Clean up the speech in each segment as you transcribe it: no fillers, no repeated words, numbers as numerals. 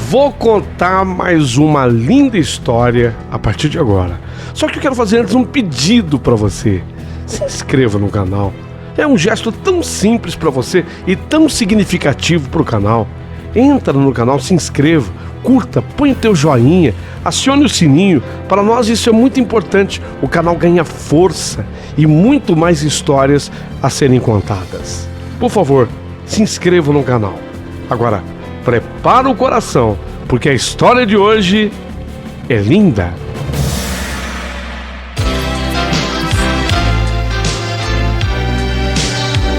Vou contar mais uma linda história a partir de agora. Só que eu quero fazer antes um pedido para você. Se inscreva no canal. É um gesto tão simples para você e tão significativo para o canal. Entra no canal, se inscreva, curta, põe o teu joinha, acione o sininho. Para nós isso é muito importante. O canal ganha força e muito mais histórias a serem contadas. Por favor, se inscreva no canal. Agora, prepara o coração, porque a história de hoje é linda.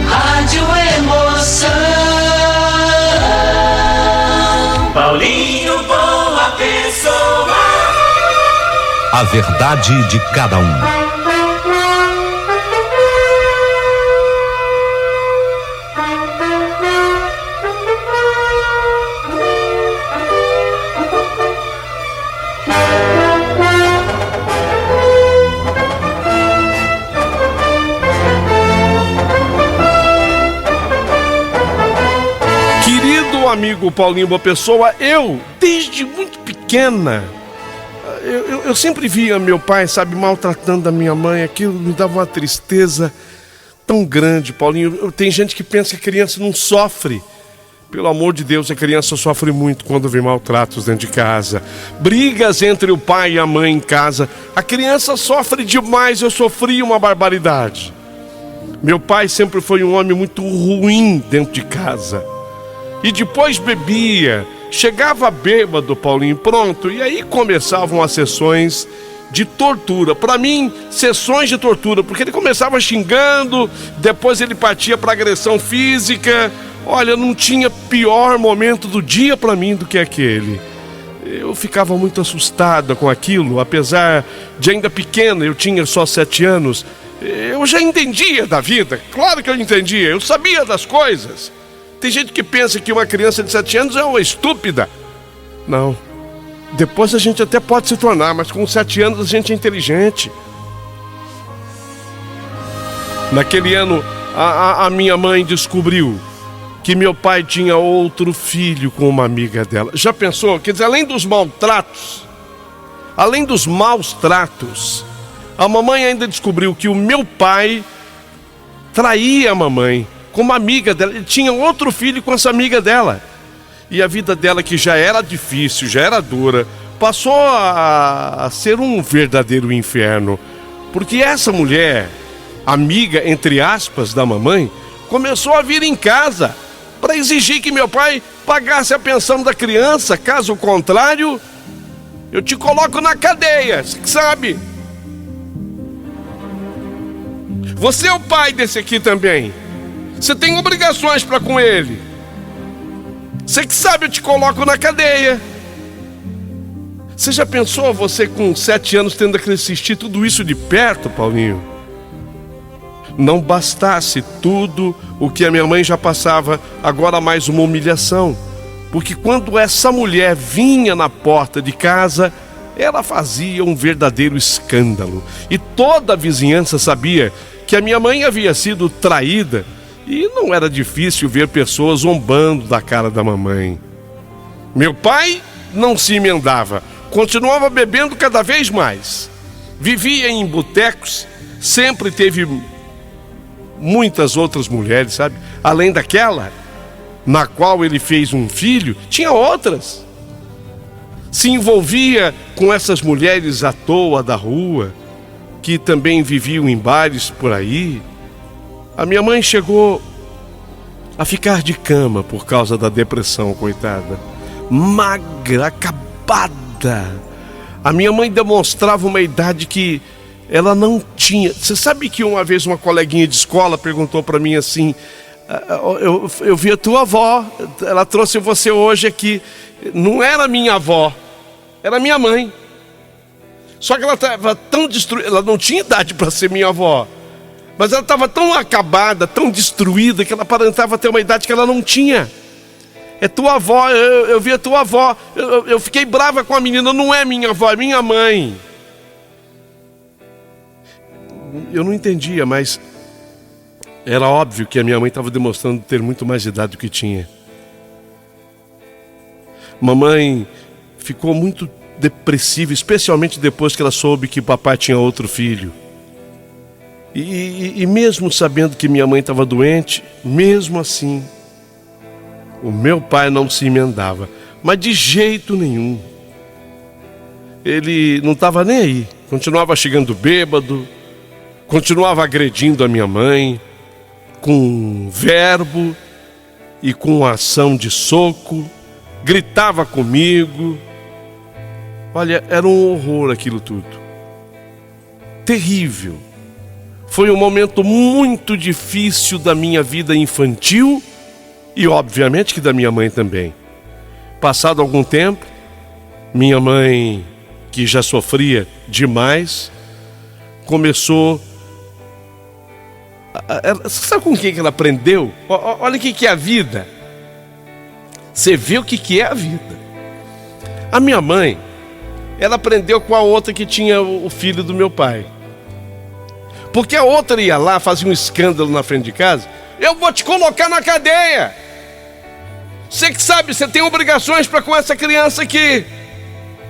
Rádio Emoção. Paulinho Boa Pessoa. A verdade de cada um. Amigo Paulinho Boa Pessoa, eu, desde muito pequena, eu sempre via meu pai, maltratando a minha mãe. Aquilo me dava uma tristeza tão grande, Paulinho. Tem gente que pensa que a criança não sofre. Pelo amor de Deus, a criança sofre muito quando vê maltratos dentro de casa. Brigas entre o pai e a mãe em casa. A criança sofre demais, eu sofri uma barbaridade. Meu pai sempre foi um homem muito ruim dentro de casa. E depois bebia, chegava bêbado, Paulinho, pronto. E aí começavam as sessões de tortura. Para mim, sessões de tortura, porque ele começava xingando, depois ele partia para agressão física. Olha, não tinha pior momento do dia para mim do que aquele. Eu ficava muito assustada com aquilo, apesar de ainda pequena, eu tinha só 7 anos. Eu já entendia da vida, claro que eu entendia, eu sabia das coisas. Tem gente que pensa que uma criança de 7 anos é uma estúpida. Não. Depois a gente até pode se tornar, mas com 7 anos a gente é inteligente. Naquele ano, a minha mãe descobriu que meu pai tinha outro filho com uma amiga dela. Já pensou? Quer dizer, além dos maltratos, além dos maus tratos, a mamãe ainda descobriu que o meu pai traía a mamãe com uma amiga dela. Ele tinha outro filho com essa amiga dela. E a vida dela, que já era difícil, já era dura, passou a ser um verdadeiro inferno. Porque essa mulher, amiga, entre aspas, da mamãe, começou a vir em casa para exigir que meu pai pagasse a pensão da criança. Caso contrário, eu te coloco na cadeia, você que sabe. Você é o pai desse aqui também. Você tem obrigações para com ele. Você que sabe, eu te coloco na cadeia. Você já pensou, você com 7 anos tendo que assistir tudo isso de perto, Paulinho? Não bastasse tudo o que a minha mãe já passava, agora mais uma humilhação. Porque quando essa mulher vinha na porta de casa, ela fazia um verdadeiro escândalo. E toda a vizinhança sabia que a minha mãe havia sido traída. E não era difícil ver pessoas zombando da cara da mamãe. Meu pai não se emendava, continuava bebendo cada vez mais. Vivia em botecos, sempre teve muitas outras mulheres, sabe? Além daquela na qual ele fez um filho, tinha outras. Se envolvia com essas mulheres à toa da rua, que também viviam em bares por aí. A minha mãe chegou a ficar de cama por causa da depressão, coitada. Magra, acabada. A minha mãe demonstrava uma idade que ela não tinha. Você sabe que uma vez uma coleguinha de escola perguntou para mim assim: eu vi a tua avó, ela trouxe você hoje aqui. Não era minha avó, era minha mãe. Só que ela estava tão destruída, ela não tinha idade para ser minha avó. Mas ela estava tão acabada, tão destruída, que ela aparentava ter uma idade que ela não tinha. É tua avó, eu vi a tua avó. Eu fiquei brava com a menina, não é minha avó, é minha mãe. Eu não entendia, mas era óbvio que a minha mãe estava demonstrando ter muito mais idade do que tinha. Mamãe ficou muito depressiva, especialmente depois que ela soube que papai tinha outro filho. E mesmo sabendo que minha mãe estava doente, mesmo assim, o meu pai não se emendava, mas de jeito nenhum. Ele não estava nem aí, continuava chegando bêbado, continuava agredindo a minha mãe, com verbo e com ação de soco, gritava comigo. Olha, era um horror aquilo tudo. Terrível. Foi um momento muito difícil da minha vida infantil e, obviamente, que da minha mãe também. Passado algum tempo, minha mãe, que já sofria demais, começou... Sabe com quem que ela aprendeu? Olha o que é a vida. Você vê o que é a vida. A minha mãe, ela aprendeu com a outra que tinha o filho do meu pai. Porque a outra ia lá, fazia um escândalo na frente de casa. Eu vou te colocar na cadeia. Você que sabe, você tem obrigações para com essa criança aqui.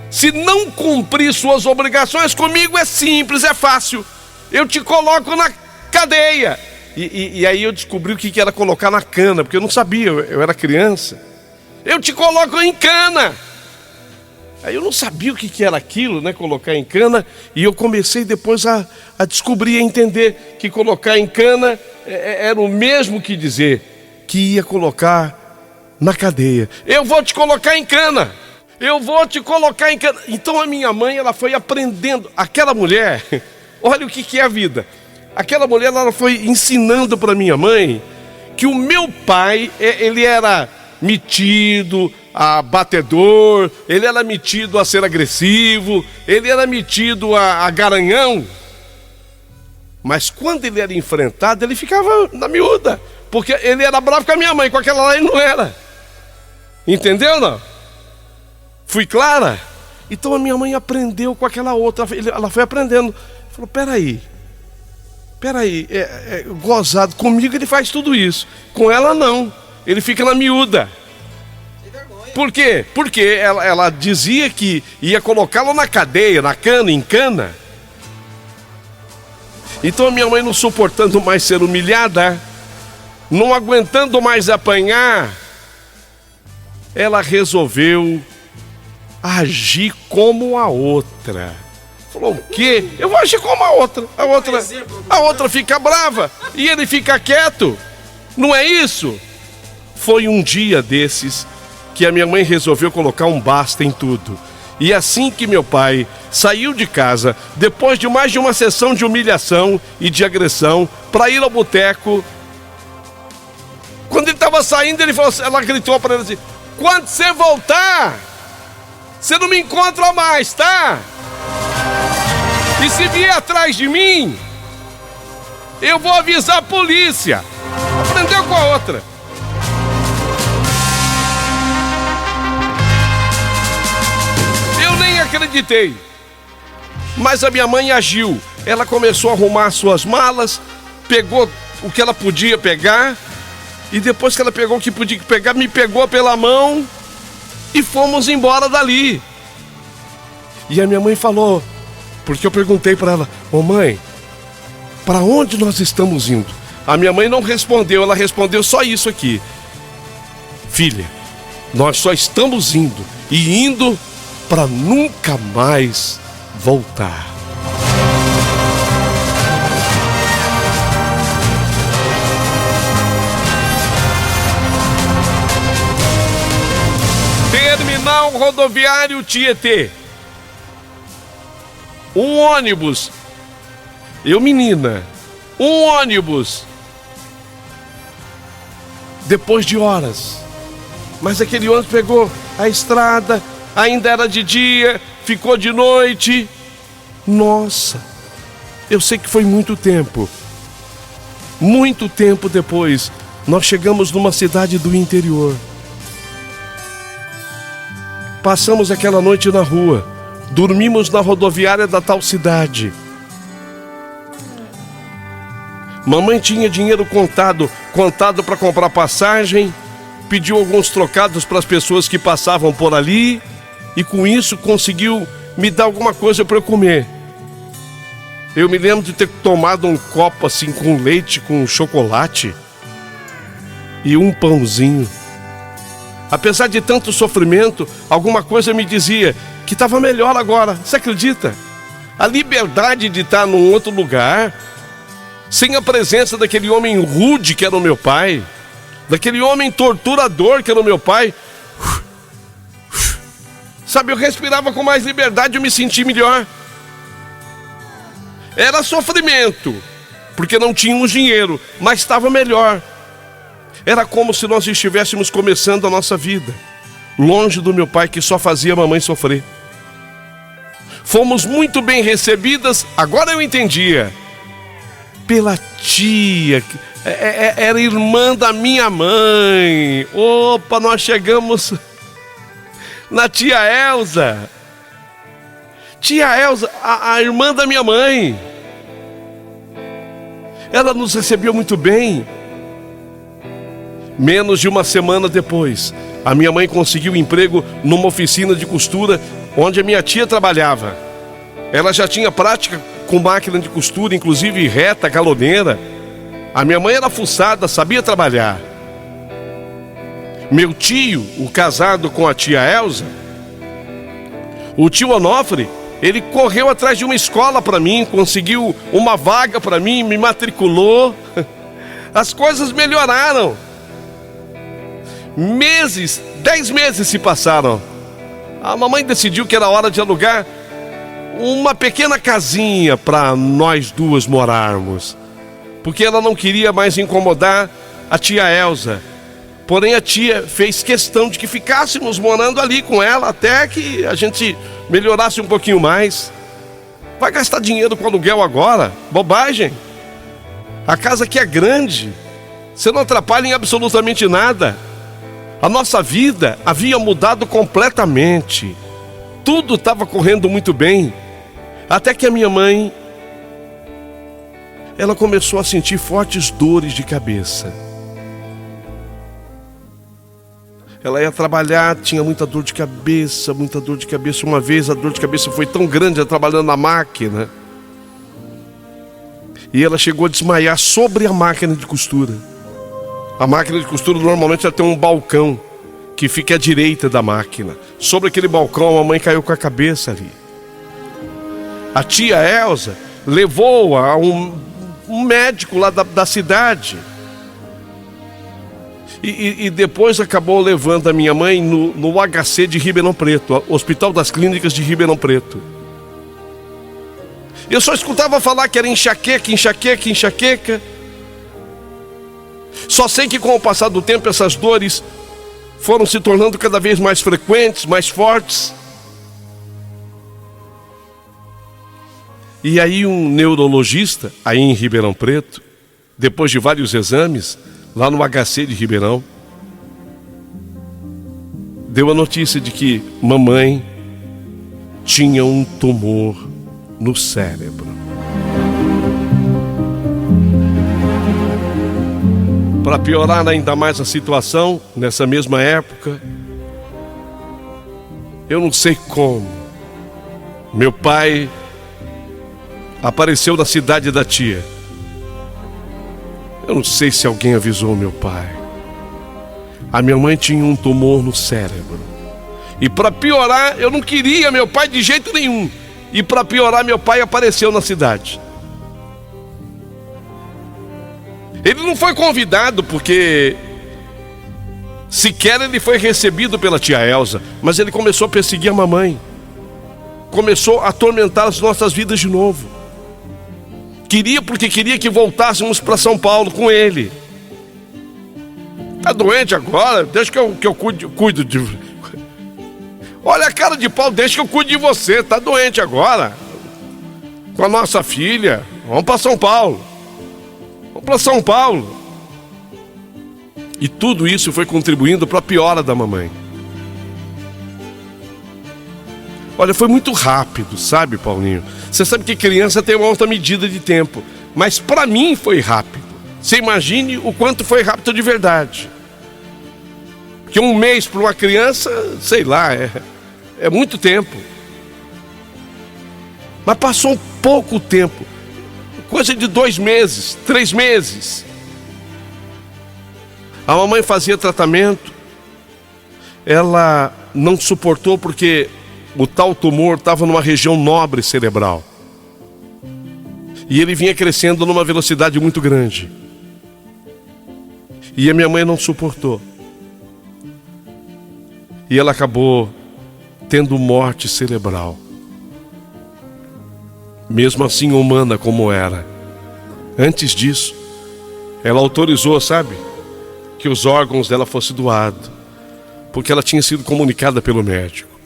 Se não cumprir suas obrigações, comigo é simples, é fácil. Eu te coloco na cadeia. E aí eu descobri o que era colocar na cana, porque eu não sabia, eu era criança. Eu te coloco em cana. Aí eu não sabia o que era aquilo, né, colocar em cana. E eu comecei depois a descobrir, a entender que colocar em cana era o mesmo que dizer que ia colocar na cadeia. Eu vou te colocar em cana. Eu vou te colocar em cana. Então a minha mãe, ela foi aprendendo. Aquela mulher, olha o que é a vida. Aquela mulher, ela foi ensinando para minha mãe que o meu pai, ele era metido a batedor, ele era metido a ser agressivo, ele era metido a garanhão. Mas quando ele era enfrentado, ele ficava na miúda, porque ele era bravo com a minha mãe, com aquela lá ele não era. Entendeu, não? Fui clara? Então a minha mãe aprendeu com aquela outra, ela foi aprendendo. Falou, peraí, gozado, comigo ele faz tudo isso, com ela não, ele fica na miúda. Por quê? Porque ela dizia que ia colocá-lo na cadeia, na cana, em cana. Então a minha mãe, não suportando mais ser humilhada, não aguentando mais apanhar, ela resolveu agir como a outra. Falou, o quê? Eu vou agir como a outra. A outra fica brava e ele fica quieto. Não é isso? Foi um dia desses que a minha mãe resolveu colocar um basta em tudo. E assim que meu pai saiu de casa, depois de mais de uma sessão de humilhação e de agressão, para ir ao boteco, quando ele estava saindo, ela gritou para ele assim, quando você voltar, você não me encontra mais, tá? E se vier atrás de mim, eu vou avisar a polícia. Aprendeu com a outra. Eu nem acreditei. Mas a minha mãe agiu. Ela começou a arrumar suas malas, pegou o que ela podia pegar, e depois que ela pegou o que podia pegar, me pegou pela mão e fomos embora dali. E a minha mãe falou, porque eu perguntei para ela, ô mãe, para onde nós estamos indo? A minha mãe não respondeu, ela respondeu só isso aqui. Filha, nós só estamos indo, e indo para nunca mais voltar. Terminal rodoviário Tietê. Um ônibus, menina, um ônibus, depois de horas, mas aquele ônibus pegou a estrada, ainda era de dia, ficou de noite. Nossa, eu sei que foi muito tempo depois, nós chegamos numa cidade do interior. Passamos aquela noite na rua. Dormimos na rodoviária da tal cidade. Mamãe tinha dinheiro contado para comprar passagem pediu alguns trocados para as pessoas que passavam por ali e com isso conseguiu me dar alguma coisa para eu comer. Eu me lembro de ter tomado um copo assim com leite, com chocolate e um pãozinho. Apesar de tanto sofrimento, alguma coisa me dizia que estava melhor agora. Você acredita? A liberdade de estar num outro lugar, sem a presença daquele homem rude que era o meu pai, daquele homem torturador que era o meu pai. Sabe, eu respirava com mais liberdade, eu me senti melhor. Era sofrimento, porque não tínhamos dinheiro, mas estava melhor. Era como se nós estivéssemos começando a nossa vida, longe do meu pai que só fazia a mamãe sofrer. Fomos muito bem recebidas, agora eu entendia, pela tia, era irmã da minha mãe. Opa, nós chegamos na tia Elza. Tia Elza, a irmã da minha mãe. Ela nos recebeu muito bem. Menos de uma semana depois, a minha mãe conseguiu emprego numa oficina de costura onde a minha tia trabalhava. Ela já tinha prática com máquina de costura, inclusive reta, galoneira. A minha mãe era fuçada, sabia trabalhar. Meu tio, o casado com a tia Elza, o tio Onofre, ele correu atrás de uma escola para mim, conseguiu uma vaga para mim, me matriculou. As coisas melhoraram. 10 meses se passaram. A mamãe decidiu que era hora de alugar uma pequena casinha para nós duas morarmos, porque ela não queria mais incomodar a tia Elza. Porém a tia fez questão de que ficássemos morando ali com ela até que a gente melhorasse um pouquinho mais. Vai gastar dinheiro com aluguel agora? Bobagem. A casa aqui é grande, você não atrapalha em absolutamente nada. A nossa vida havia mudado completamente. Tudo estava correndo muito bem. Até que a minha mãe, ela começou a sentir fortes dores de cabeça. Ela ia trabalhar, tinha muita dor de cabeça, muita dor de cabeça. Uma vez a dor de cabeça foi tão grande, ela trabalhando na máquina, e ela chegou a desmaiar sobre a máquina de costura. A máquina de costura normalmente ela tem um balcão que fica à direita da máquina. Sobre aquele balcão a mamãe caiu com a cabeça ali. A tia Elza levou a um médico lá da cidade. E depois acabou levando a minha mãe no HC de Ribeirão Preto, Hospital das Clínicas de Ribeirão Preto. Eu só escutava falar que era enxaqueca, enxaqueca, enxaqueca. Só sei que com o passar do tempo essas dores foram se tornando cada vez mais frequentes, mais fortes. E aí um neurologista, aí em Ribeirão Preto, depois de vários exames, lá no HC de Ribeirão, deu a notícia de que mamãe tinha um tumor no cérebro. Para piorar ainda mais a situação, nessa mesma época, eu não sei como, meu pai apareceu na cidade da tia. Eu não sei se alguém avisou meu pai. A minha mãe tinha um tumor no cérebro. E para piorar, eu não queria meu pai de jeito nenhum. E para piorar, meu pai apareceu na cidade. Ele não foi convidado porque sequer ele foi recebido pela tia Elza, mas ele começou a perseguir a mamãe. Começou a atormentar as nossas vidas de novo. Queria porque queria que voltássemos para São Paulo com ele. Tá doente agora? Deixa que eu cuido de... Olha a cara de pau, deixa que eu cuide de você. Tá doente agora? Com a nossa filha. Vamos para São Paulo. Vamos para São Paulo. E tudo isso foi contribuindo para a piora da mamãe. Olha, foi muito rápido, sabe, Paulinho? Você sabe que criança tem uma outra medida de tempo, mas para mim foi rápido. Você imagine o quanto foi rápido de verdade. Porque um mês para uma criança, sei lá, é muito tempo. Mas passou um pouco tempo, coisa de 2 meses, 3 meses. A mamãe fazia tratamento, ela não suportou porque o tal tumor estava numa região nobre cerebral. E ele vinha crescendo numa velocidade muito grande. E a minha mãe não suportou. E ela acabou tendo morte cerebral. Mesmo assim humana como era. Antes disso, ela autorizou, sabe, que os órgãos dela fossem doados, porque ela tinha sido comunicada pelo médico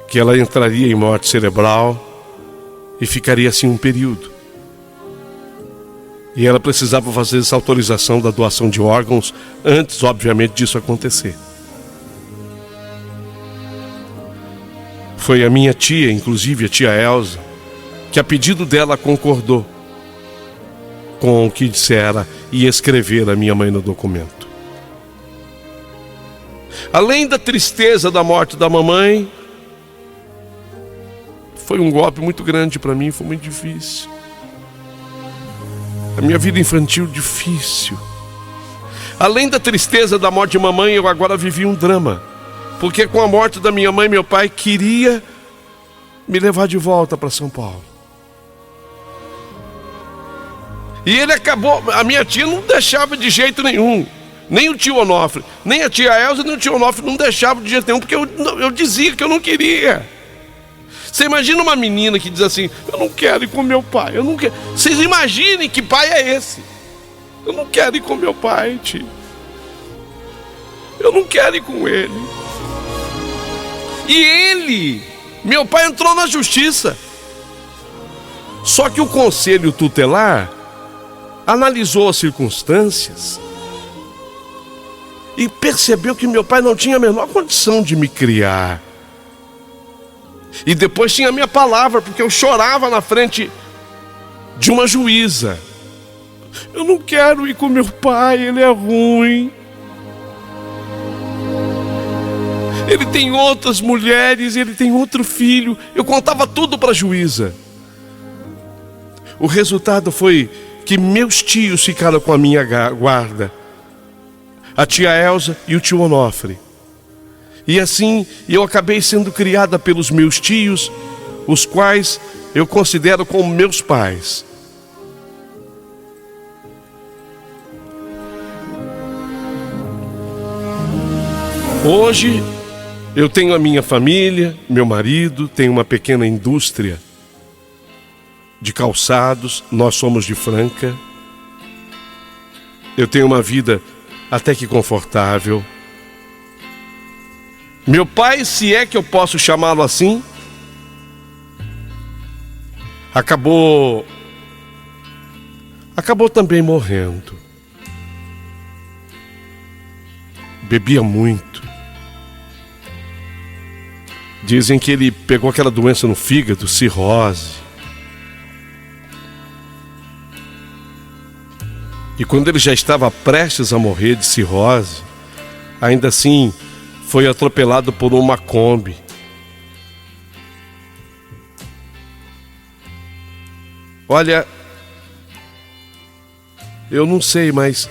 que ela entraria em morte cerebral e ficaria assim um período. E ela precisava fazer essa autorização da doação de órgãos antes, obviamente, disso acontecer. Foi a minha tia, inclusive a tia Elza, que a pedido dela concordou com o que dissera e escrever a minha mãe no documento. Além da tristeza da morte da mamãe, foi um golpe muito grande para mim, foi muito difícil. A minha vida infantil difícil. Além da tristeza da morte de mamãe, eu agora vivi um drama. Porque com a morte da minha mãe, meu pai queria me levar de volta para São Paulo. E ele acabou, a minha tia não deixava de jeito nenhum. Nem o tio Onofre, nem a tia Elza, nem o tio Onofre não deixavam de jeito nenhum, porque eu dizia que eu não queria. Você imagina uma menina que diz assim: eu não quero ir com meu pai, eu não quero. Vocês imaginem que pai é esse? Eu não quero ir com meu pai, tio. Eu não quero ir com ele. E meu pai entrou na justiça. Só que o conselho tutelar analisou as circunstâncias e percebeu que meu pai não tinha a menor condição de me criar. E depois tinha a minha palavra, porque eu chorava na frente de uma juíza. Eu não quero ir com meu pai, ele é ruim. Ele tem outras mulheres, ele tem outro filho. Eu contava tudo para a juíza. O resultado foi que meus tios ficaram com a minha guarda. A tia Elza e o tio Onofre. E assim eu acabei sendo criada pelos meus tios, os quais eu considero como meus pais. Hoje eu tenho a minha família, meu marido, tenho uma pequena indústria de calçados, nós somos de Franca. Eu tenho uma vida até que confortável. Meu pai, se é que eu posso chamá-lo assim, acabou também morrendo. Bebia muito. Dizem que ele pegou aquela doença no fígado, cirrose. E quando ele já estava prestes a morrer de cirrose, ainda assim foi atropelado por uma Kombi. Olha, eu não sei, mas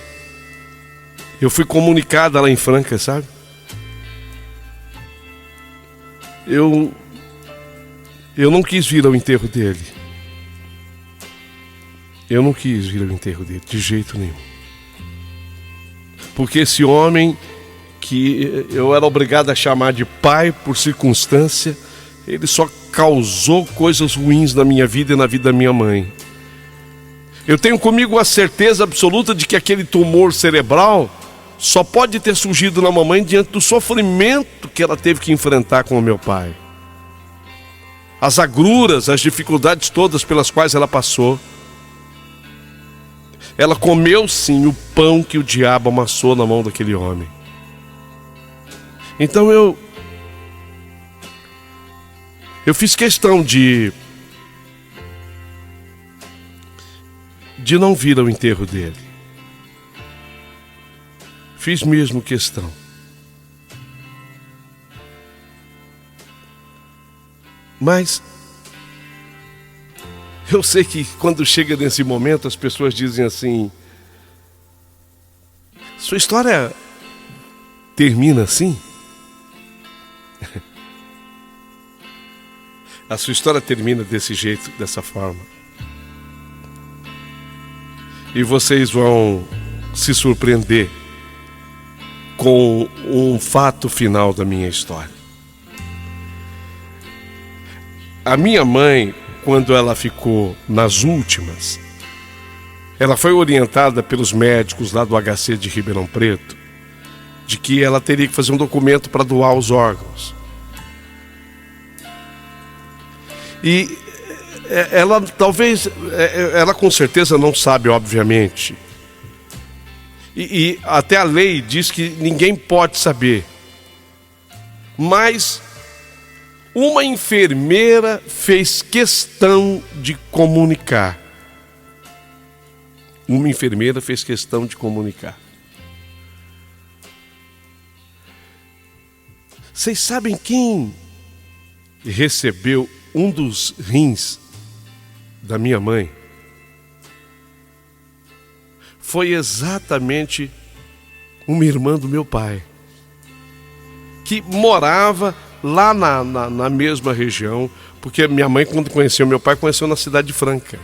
eu fui comunicada lá em Franca, sabe? Eu não quis vir ao enterro dele. Eu não quis vir ao enterro dele, de jeito nenhum. Porque esse homem que eu era obrigado a chamar de pai por circunstância, ele só causou coisas ruins na minha vida e na vida da minha mãe. Eu tenho comigo a certeza absoluta de que aquele tumor cerebral só pode ter surgido na mamãe diante do sofrimento que ela teve que enfrentar com o meu pai. As agruras, as dificuldades todas pelas quais ela passou. Ela comeu sim o pão que o diabo amassou na mão daquele homem. Então eu fiz questão de não vir ao enterro dele. Fiz mesmo questão. Mas eu sei que quando chega nesse momento as pessoas dizem assim: sua história termina assim? A sua história termina desse jeito, dessa forma. E vocês vão se surpreender com um fato final da minha história. A minha mãe, quando ela ficou nas últimas, ela foi orientada pelos médicos lá do HC de Ribeirão Preto de que ela teria que fazer um documento para doar os órgãos. E ela talvez, ela com certeza não sabe, obviamente. E até a lei diz que ninguém pode saber. Mas uma enfermeira fez questão de comunicar. Uma enfermeira fez questão de comunicar. Vocês sabem quem recebeu um dos rins da minha mãe? Foi exatamente uma irmã do meu pai, que morava lá na mesma região, porque minha mãe, quando conheceu meu pai, conheceu na Cidade de Franca.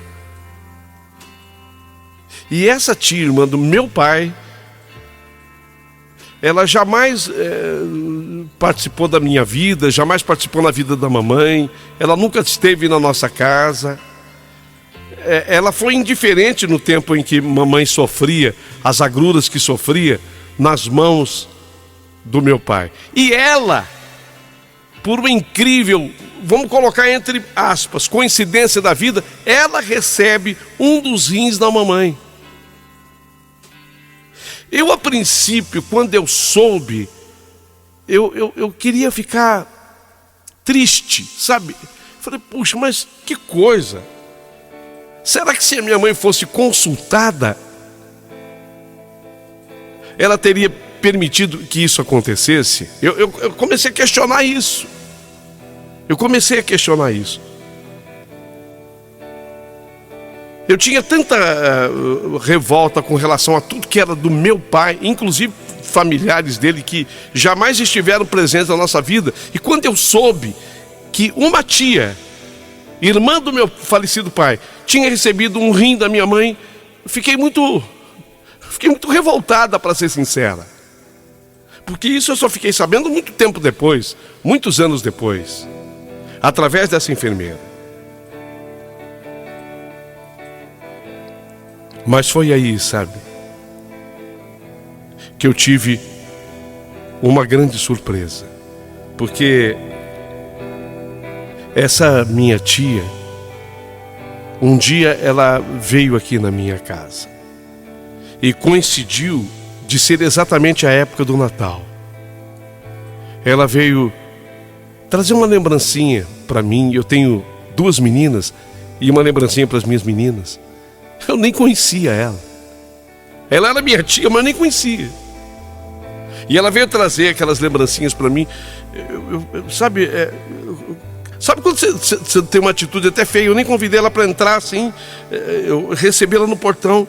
E essa tia irmã do meu pai, ela jamais participou da minha vida, jamais participou na vida da mamãe, ela nunca esteve na nossa casa. Ela foi indiferente no tempo em que mamãe sofria, as agruras que sofria, nas mãos do meu pai. E ela, por uma incrível, vamos colocar entre aspas, coincidência da vida, ela recebe um dos rins da mamãe. Eu, a princípio, quando eu soube, eu queria ficar triste, sabe? Falei, puxa, mas que coisa! Será que se a minha mãe fosse consultada, ela teria permitido que isso acontecesse? Eu comecei a questionar isso. Eu tinha tanta revolta com relação a tudo que era do meu pai, inclusive familiares dele que jamais estiveram presentes na nossa vida. E quando eu soube que uma tia, irmã do meu falecido pai, tinha recebido um rim da minha mãe, fiquei muito revoltada, para ser sincera. Porque isso eu só fiquei sabendo muito tempo depois, muitos anos depois, através dessa enfermeira. Mas foi aí, sabe, que eu tive uma grande surpresa. Porque essa minha tia, um dia ela veio aqui na minha casa. E coincidiu de ser exatamente a época do Natal. Ela veio trazer uma lembrancinha para mim. Eu tenho 2 meninas e uma lembrancinha para as minhas meninas. Eu nem conhecia ela. Ela era minha tia, mas eu nem conhecia. E ela veio trazer aquelas lembrancinhas para mim. Sabe quando você tem uma atitude até feia? Eu nem convidei ela para entrar assim. Eu recebi ela no portão.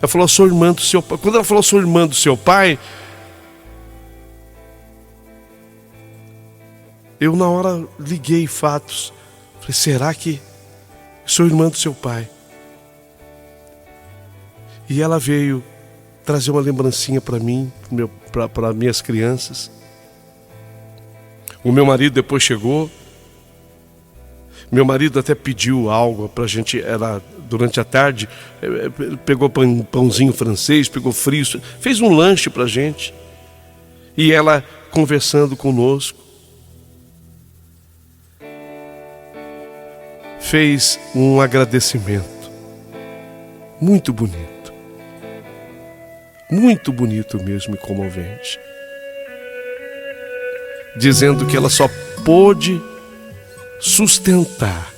Ela falou, sou irmã do seu pai. Quando ela falou, sou irmã do seu pai, eu na hora liguei fatos. Falei, será que sou irmã do seu pai? E ela veio trazer uma lembrancinha para mim, para minhas crianças. O meu marido depois chegou. Meu marido até pediu algo para a gente, durante a tarde, pegou pãozinho francês, pegou frios, fez um lanche para a gente. E ela conversando conosco, fez um agradecimento muito bonito. Muito bonito mesmo e comovente. Dizendo que ela só pôde sustentar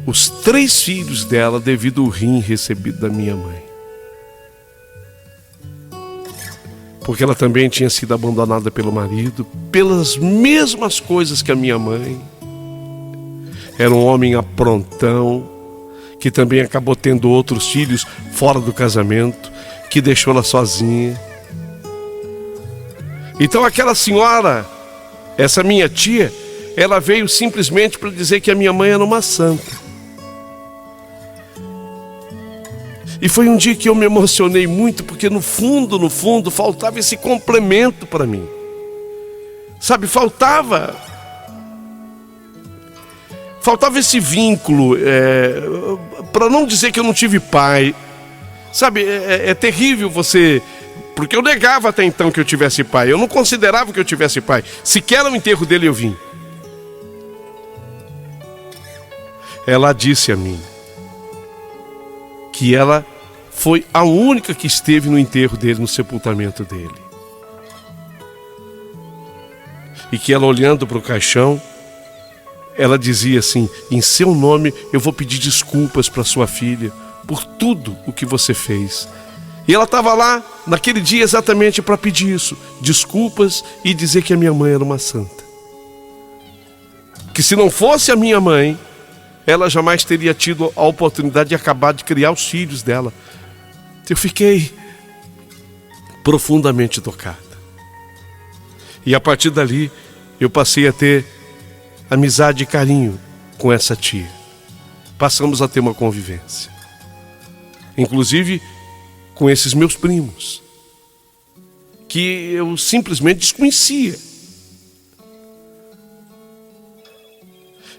os 3 filhos dela devido ao rim recebido da minha mãe. porque ela também tinha sido abandonada pelo marido, pelas mesmas coisas que a minha mãe. Era um homem aprontão, que também acabou tendo outros filhos fora do casamento, que deixou ela sozinha. Então aquela senhora, essa minha tia, ela veio simplesmente para dizer que a minha mãe era uma santa. E foi um dia que eu me emocionei muito, porque no fundo, faltava esse complemento para mim. Sabe, faltava esse vínculo, para não dizer que eu não tive pai. Sabe, é terrível você... Porque eu negava até então que eu tivesse pai. Eu não considerava que eu tivesse pai. Sequer no enterro dele eu vim. Ela disse a mim que ela foi a única que esteve no enterro dele, no sepultamento dele. E que ela, olhando para o caixão, ela dizia assim: em seu nome eu vou pedir desculpas para sua filha por tudo o que você fez. E ela estava lá naquele dia exatamente para pedir isso, desculpas, e dizer que a minha mãe era uma santa. Que se não fosse a minha mãe, ela jamais teria tido a oportunidade de acabar de criar os filhos dela. Eu fiquei profundamente tocada. E a partir dali, eu passei a ter amizade e carinho com essa tia. Passamos a ter uma convivência. Inclusive com esses meus primos, que eu simplesmente desconhecia.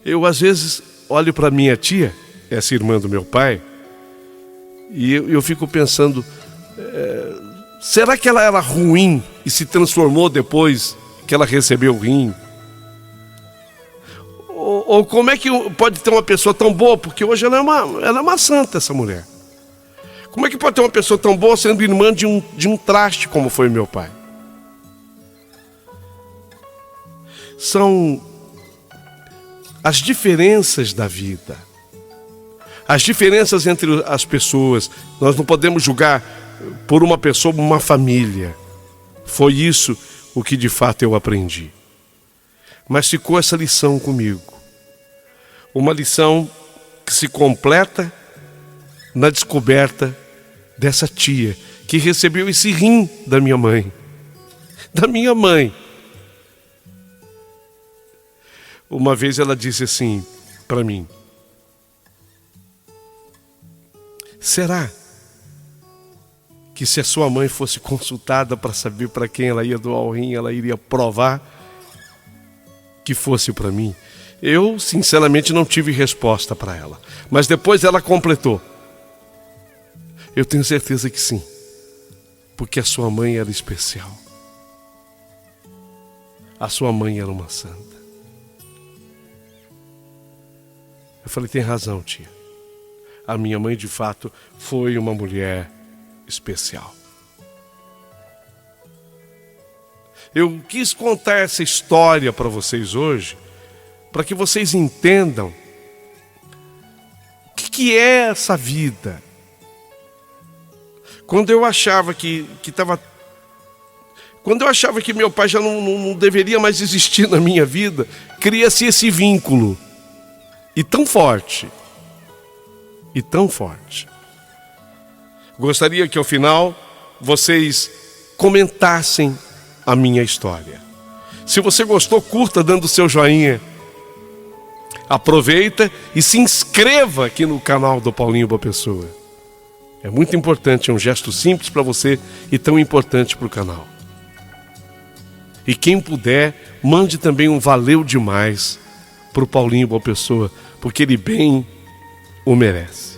Eu às vezes olho para minha tia, essa irmã do meu pai, e eu fico pensando, será que ela era ruim e se transformou depois que ela recebeu o rim? Ou como é que pode ter uma pessoa tão boa? Porque hoje ela é uma santa, essa mulher. Como é que pode ter uma pessoa tão boa sendo irmã de um traste como foi meu pai? São as diferenças da vida, as diferenças entre as pessoas. Nós não podemos julgar por uma pessoa, uma família. Foi isso o que de fato eu aprendi. Mas ficou essa lição comigo. Uma lição que se completa na descoberta dessa tia que recebeu esse rim da minha mãe. Da minha mãe. Uma vez ela disse assim para mim: será que se a sua mãe fosse consultada para saber para quem ela ia doar o rim, ela iria provar que fosse para mim? Eu, sinceramente, não tive resposta para ela. Mas depois ela completou: eu tenho certeza que sim, porque a sua mãe era especial. A sua mãe era uma santa. Eu falei: tem razão, tia. A minha mãe, de fato, foi uma mulher especial. Eu quis contar essa história para vocês hoje, para que vocês entendam o que é essa vida. Quando eu achava que meu pai já não deveria mais existir na minha vida, cria-se esse vínculo. E tão forte. E tão forte. Gostaria que ao final vocês comentassem a minha história. Se você gostou, curta dando o seu joinha. Aproveita e se inscreva aqui no canal do Paulinho Boa Pessoa. É muito importante, é um gesto simples para você e tão importante para o canal. E quem puder, mande também um valeu demais para o Paulinho Boa Pessoa, porque ele bem o merece.